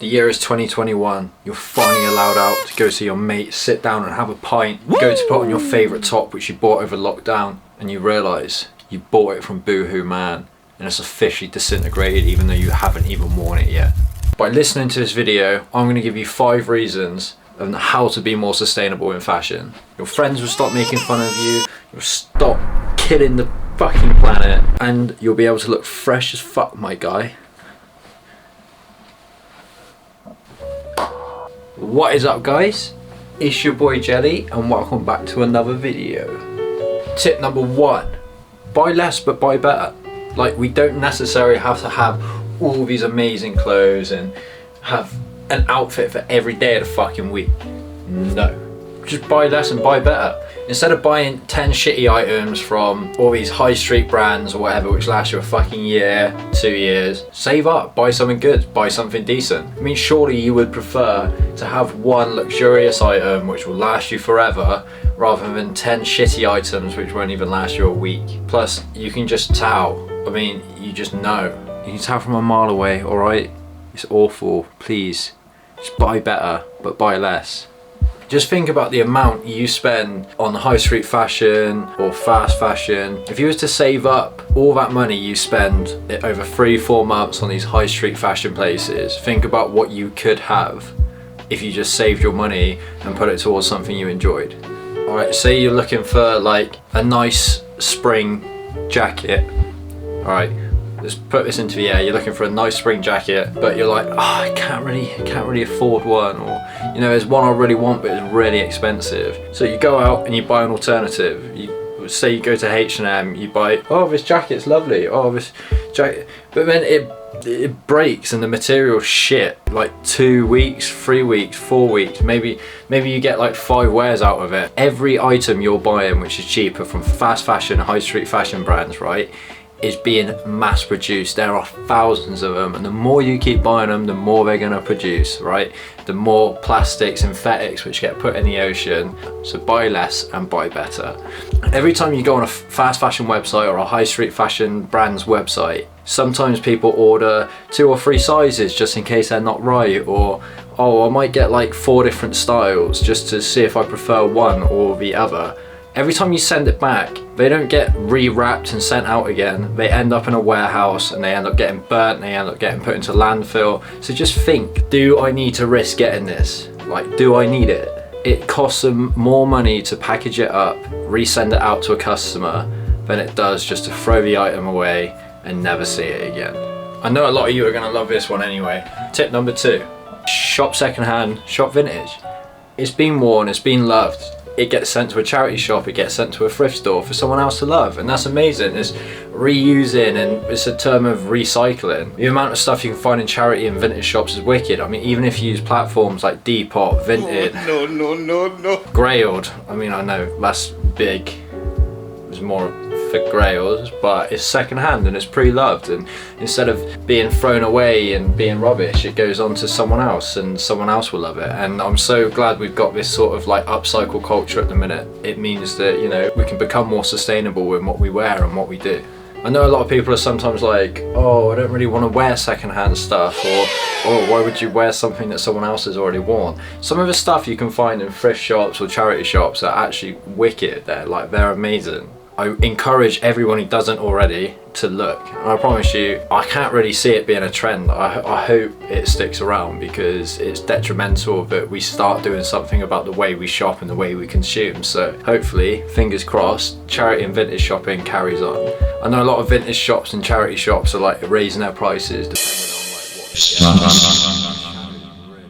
The year is 2021. You're finally allowed out to go see your mates, sit down and have a pint, go to put on your favourite top which you bought over lockdown, and you realise you bought it from Boohoo Man and it's officially disintegrated even though you haven't even worn it yet. By listening to this video, I'm going to give you 5 reasons on how to be more sustainable in fashion. Your friends will stop making fun of you, you'll stop killing the fucking planet, and you'll be able to look fresh as fuck, my guy. What is up, guys? It's your boy Jelly and welcome back to another video. Tip number 1, buy less but buy better. Like, we don't necessarily have to have all these amazing clothes and have an outfit for every day of the fucking week. No, just buy less and buy better. Instead of buying 10 shitty items from all these high street brands or whatever which last you a fucking year, 2 years, save up, buy something good, buy something decent. I mean, surely you would prefer to have one luxurious item which will last you forever rather than 10 shitty items which won't even last you a week. Plus, you can just tell. I mean, you just know. You can tell from a mile away, alright? It's awful. Please, just buy better, but buy less. Just think about the amount you spend on high street fashion or fast fashion. If you was to save up all that money you spend over 3-4 months on these high street fashion places, think about what you could have if you just saved your money and put it towards something you enjoyed. Alright, say you're looking for like a nice spring jacket. Alright, let's put this into the air. You're looking for a nice spring jacket, but you're like, oh, I can't really afford one, or you know, there's one I really want but it's really expensive. So you go out and you buy an alternative. You say you go to H&M, you buy, oh, this jacket's lovely, oh, this jacket, but then it breaks and the material's shit. Like 2 weeks, 3 weeks, 4 weeks, maybe you get like 5 wears out of it. Every item you're buying which is cheaper from fast fashion, high street fashion brands, right, is being mass produced. There are thousands of them, and the more you keep buying them, the more they're gonna produce, right? The more plastic synthetics which get put in the ocean. So buy less and buy better. Every time you go on a fast fashion website or a high street fashion brand's website, sometimes people order 2 or 3 sizes just in case they're not right, or oh, I might get like 4 different styles just to see if I prefer one or the other. Every time you send it back, they don't get rewrapped and sent out again. They end up in a warehouse and they end up getting burnt, they end up getting put into landfill. So just think, do I need to risk getting this? Like, do I need it? It costs them more money to package it up, resend it out to a customer, than it does just to throw the item away and never see it again. I know a lot of you are gonna love this one anyway. Tip number 2, shop secondhand, shop vintage. It's been worn, it's been loved. It gets sent to a charity shop, it gets sent to a thrift store for someone else to love, and that's amazing. It's reusing, and it's a term of recycling. The amount of stuff you can find in charity and vintage shops is wicked. I mean, even if you use platforms like Depop, Vinted, no, Grailed. I mean, I know that's big, it's more for grails, but it's secondhand and it's pre-loved, and instead of being thrown away and being rubbish, it goes on to someone else and someone else will love it. And I'm so glad we've got this sort of like upcycle culture at the minute. It means that, you know, we can become more sustainable in what we wear and what we do. I know a lot of people are sometimes like, oh, I don't really want to wear secondhand stuff, or oh, why would you wear something that someone else has already worn? Some of the stuff you can find in thrift shops or charity shops are actually wicked. They're amazing. I encourage everyone who doesn't already to look, and I promise you, I can't really see it being a trend. I hope it sticks around, because it's detrimental that we start doing something about the way we shop and the way we consume. So hopefully, fingers crossed, charity and vintage shopping carries on. I know a lot of vintage shops and charity shops are like raising their prices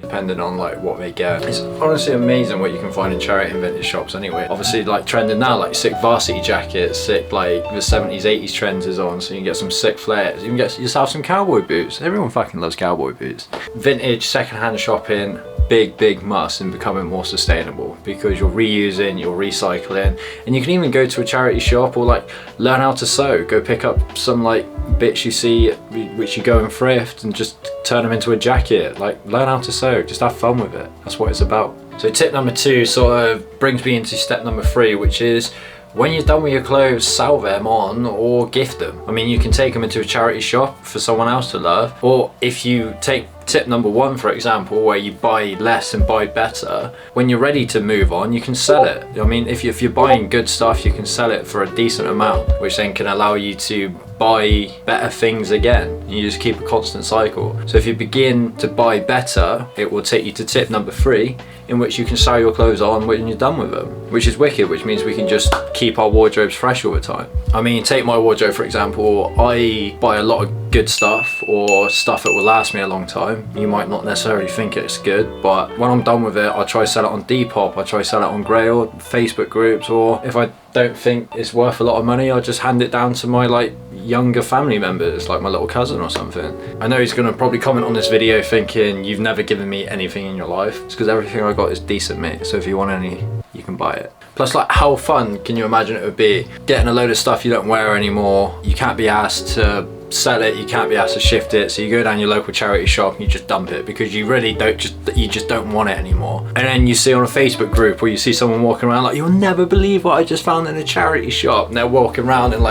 depending on like what they get. It's honestly amazing what you can find in charity and vintage shops anyway. Obviously, like trending now, like sick varsity jackets, sick like the 70s, 80s trends is on, so you can get some sick flares. You can get yourself some cowboy boots. Everyone fucking loves cowboy boots. Vintage, secondhand shopping, big must in becoming more sustainable, because you're reusing, you're recycling, and you can even go to a charity shop or like learn how to sew. Go pick up some like bits you see which you go and thrift and just turn them into a jacket. Like, learn how to sew, just have fun with it. That's what it's about. So tip number 2 sort of brings me into step number 3, which is when you're done with your clothes, sell them on or gift them. I mean, you can take them into a charity shop for someone else to love, or if you take Tip number 1, for example, where you buy less and buy better, when you're ready to move on, you can sell it. I mean, if you're buying good stuff, you can sell it for a decent amount, which then can allow you to buy better things again. You just keep a constant cycle. So if you begin to buy better, it will take you to tip number 3, in which you can sell your clothes on when you're done with them, which is wicked, which means we can just keep our wardrobes fresh all the time. I mean, take my wardrobe for example. I buy a lot of good stuff, or stuff that will last me a long time. You might not necessarily think it's good, but when I'm done with it, I try to sell it on Depop, I try to sell it on Grail, Facebook groups, or if I don't think it's worth a lot of money, I'll just hand it down to my younger family members, like my little cousin or something. I know he's gonna probably comment on this video thinking, you've never given me anything in your life. It's because everything I got is decent, mate, so if you want any, you can buy it. Plus, how fun can you imagine it would be getting a load of stuff you don't wear anymore? You can't be asked to sell it, you can't be asked to shift it, so you go down your local charity shop and you just dump it because you really just don't want it anymore. And then you see on a Facebook group, or you see someone walking around like, you'll never believe what I just found in a charity shop, and they're walking around in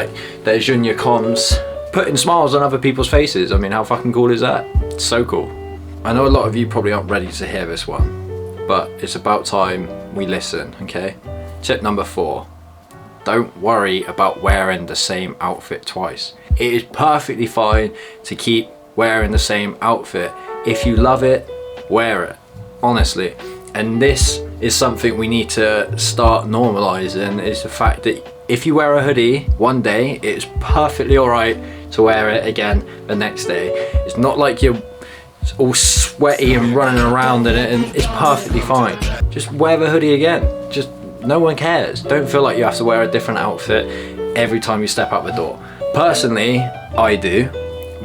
their junior comms, putting smiles on other people's faces. I mean, how fucking cool is that? It's so cool. I know a lot of you probably aren't ready to hear this one, but it's about time we listen, okay? Tip number 4. Don't worry about wearing the same outfit twice. It is perfectly fine to keep wearing the same outfit. If you love it, wear it, honestly. And this is something we need to start normalizing, is the fact that if you wear a hoodie one day, it's perfectly all right to wear it again the next day. It's not like you're all sweaty and running around in it, and it's perfectly fine. Just wear the hoodie again. Just no one cares. Don't feel like you have to wear a different outfit every time you step out the door. Personally, I do,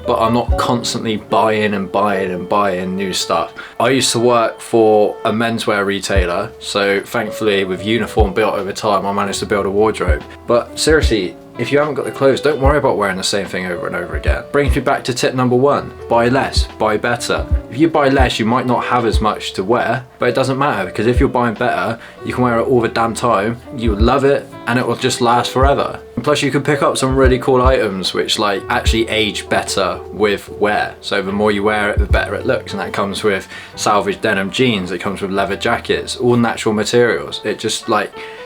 but I'm not constantly buying new stuff. I used to work for a menswear retailer, so thankfully with uniform built over time, I managed to build a wardrobe. But seriously, if you haven't got the clothes, don't worry about wearing the same thing over and over again. Brings me back to tip number 1, buy less, buy better. If you buy less, you might not have as much to wear, but it doesn't matter, because if you're buying better, you can wear it all the damn time, you will love it, and it will just last forever. And plus you can pick up some really cool items which actually age better with wear. So the more you wear it, the better it looks, and that comes with salvaged denim jeans, it comes with leather jackets, all natural materials. It just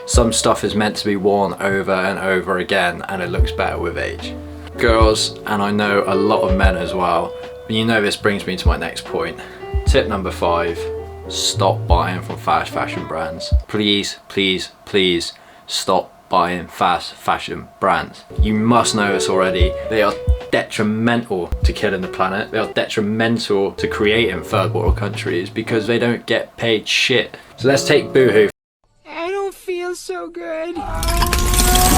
some stuff is meant to be worn over and over again, and it looks better with age. Girls, and I know a lot of men as well, but you know this brings me to my next point. Tip number 5, stop buying from fast fashion brands. Please, please, please stop buying fast fashion brands. You must know this already. They are detrimental to killing the planet. They are detrimental to creating third world countries because they don't get paid shit. So let's take Boohoo. So good.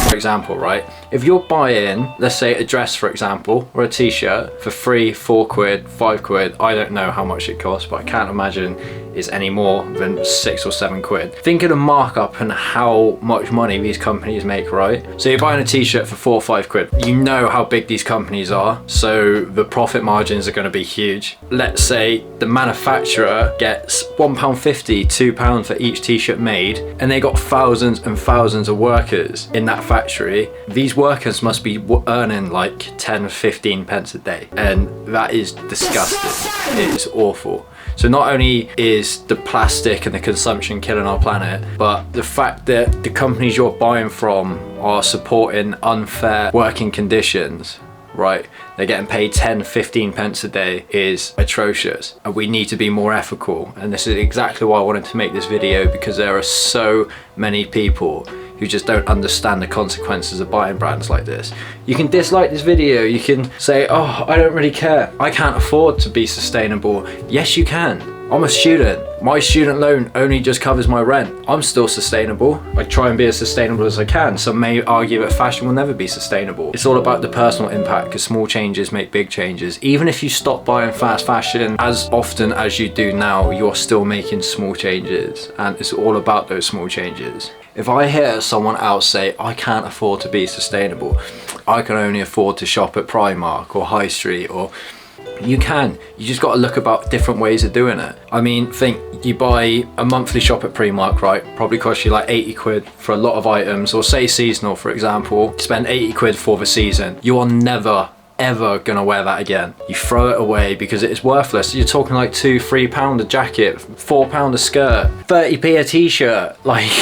For example, right? If you're buying, let's say a dress for example, or a t-shirt for 3, 4 quid, 5 quid, I don't know how much it costs, but I can't imagine it's any more than 6 or 7 quid. Think of the markup and how much money these companies make, right? So you're buying a t-shirt for 4 or 5 quid. You know how big these companies are, so the profit margins are going to be huge. Let's say the manufacturer gets £1.50, £2 for each t-shirt made, and they got thousands and thousands of workers in that factory. These workers must be earning 10, 15 pence a day, and that is disgusting. It is awful. So not only is the plastic and the consumption killing our planet, but the fact that the companies you're buying from are supporting unfair working conditions, right? They're getting paid 10, 15 pence a day is atrocious, and we need to be more ethical. And this is exactly why I wanted to make this video, because there are so many people who just don't understand the consequences of buying brands like this. You can dislike this video, you can say, oh, I don't really care, I can't afford to be sustainable. Yes, you can. I'm a student. My student loan only just covers my rent. I'm still sustainable. I try and be as sustainable as I can. Some may argue that fashion will never be sustainable. It's all about the personal impact, because small changes make big changes. Even if you stop buying fast fashion as often as you do now, you're still making small changes, and it's all about those small changes. If I hear someone else say, I can't afford to be sustainable, I can only afford to shop at Primark or High Street, or you can. You just got to look about different ways of doing it. I mean, think you buy a monthly shop at Primark, right? Probably costs you 80 quid for a lot of items, or say seasonal, for example. Spend 80 quid for the season. You are never, ever gonna wear that again. You throw it away because it is worthless. You're talking like £2-3 a jacket, £4 a skirt, 30p a t-shirt. Like,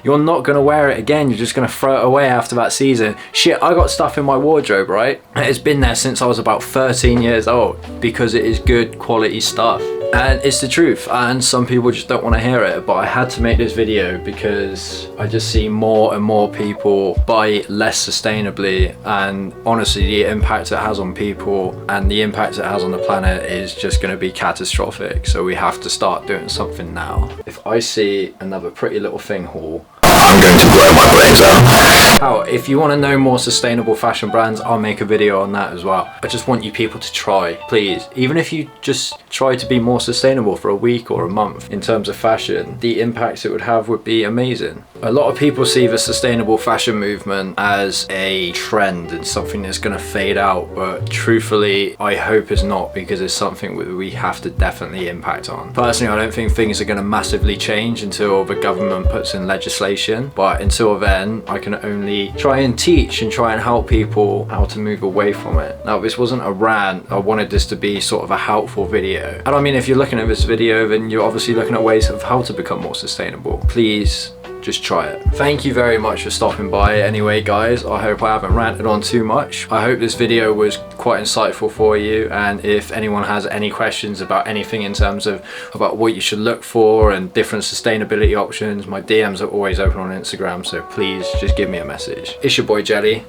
you're not gonna wear it again. You're just gonna throw it away after that season. Shit, I got stuff in my wardrobe, right? It's been there since I was about 13 years old because it is good quality stuff. And it's the truth, and some people just don't want to hear it, but I had to make this video because I just see more and more people buy less sustainably, and honestly the impact it has on people and the impact it has on the planet is just going to be catastrophic. So we have to start doing something now. If I see another Pretty Little Thing haul, I'm going to blow my brains out. How, if you want to know more sustainable fashion brands, I'll make a video on that as well. I just want you people to try, please. Even if you just try to be more sustainable for a week or a month in terms of fashion, the impacts it would have would be amazing. A lot of people see the sustainable fashion movement as a trend and something that's going to fade out, but truthfully, I hope it's not, because it's something that we have to definitely impact on. Personally, I don't think things are going to massively change until the government puts in legislation, but until then, I can only try and teach and try and help people how to move away from it. Now, this wasn't a rant. I wanted this to be sort of a helpful video. And I mean, if you're looking at this video, then you're obviously looking at ways of how to become more sustainable. Please just try it. Thank you very much for stopping by anyway, guys. I hope I haven't ranted on too much. I hope this video was quite insightful for you, and if anyone has any questions about anything in terms of about what you should look for and different sustainability options, my DMs are always open on Instagram, so please just give me a message. It's your boy Jelly,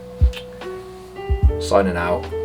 signing out.